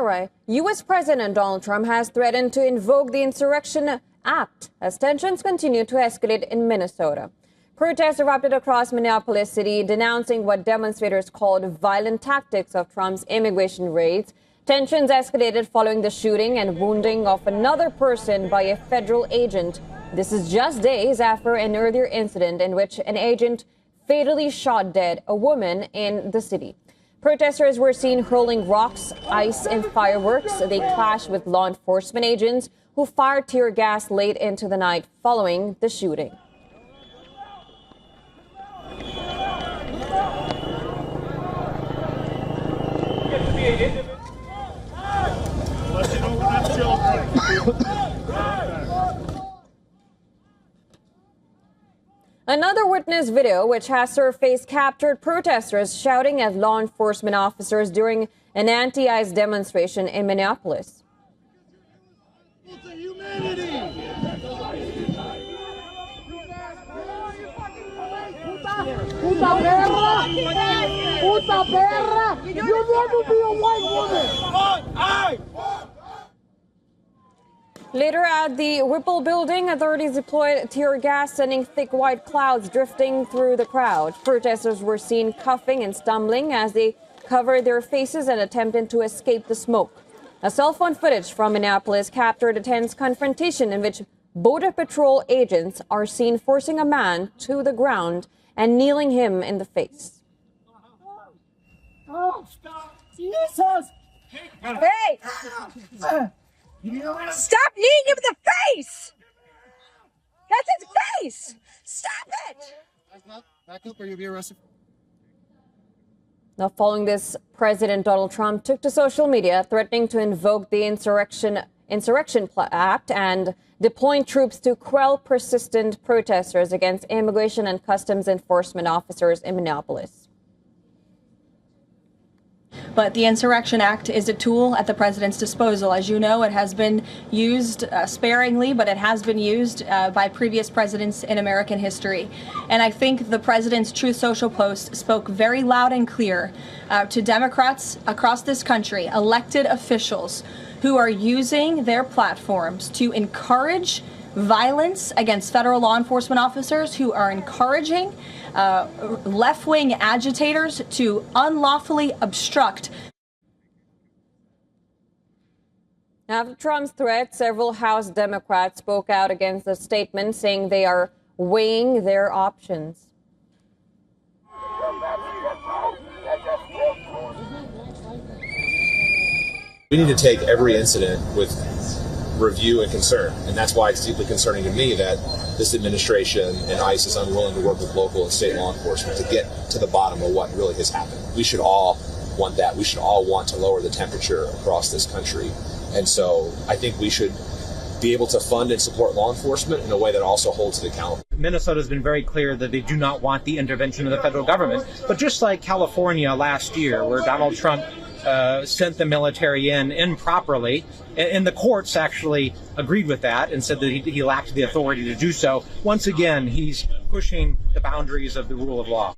All right. U.S. President Donald Trump has threatened to invoke the Insurrection Act as tensions continue to escalate in Minnesota. Protests erupted across Minneapolis city, denouncing what demonstrators called violent tactics of Trump's immigration raids. Tensions escalated following the shooting and wounding of another person by a federal agent. This is just days after an earlier incident in which an agent fatally shot dead a woman in the city. Protesters were seen hurling rocks, ice, and fireworks. They clashed with law enforcement agents who fired tear gas late into the night following the shooting. Another witness video, which has surfaced, captured protesters shouting at law enforcement officers during an anti-ICE demonstration in Minneapolis. Later at the Whipple building, authorities deployed tear gas, sending thick white clouds drifting through the crowd. Protesters were seen coughing and stumbling as they covered their faces and attempted to escape the smoke. A cell phone footage from Minneapolis captured a tense confrontation in which Border Patrol agents are seen forcing a man to the ground and kneeling him in the face. Oh, stop! Jesus! Hey! Stop kneeing him in the face! That's his face! Stop it! Back up or you'll be arrested. Now, following this, President Donald Trump took to social media threatening to invoke the Insurrection Act and deploying troops to quell persistent protesters against immigration and customs enforcement officers in Minneapolis. But the Insurrection Act is a tool at the president's disposal. As you know, it has been used sparingly, but it has been used by previous presidents in American history. And I think the president's Truth Social post spoke very loud and clear to Democrats across this country, elected officials who are using their platforms to encourage violence against federal law enforcement officers, who are encouraging left-wing agitators to unlawfully obstruct. After Trump's threat, several House Democrats spoke out against the statement, saying they are weighing their options. We need to take every incident with review and concern, and that's why it's deeply concerning to me that this administration and ICE is unwilling to work with local and state law enforcement to get to the bottom of what really has happened. We should all want that. We should all want to lower the temperature across this country, and so I think we should be able to fund and support law enforcement in a way that also holds it accountable. Minnesota has been very clear that they do not want the intervention of the federal government, but just like California last year, where Donald Trump sent the military in improperly, and the courts actually agreed with that and said that he lacked the authority to do so. Once again, he's pushing the boundaries of the rule of law.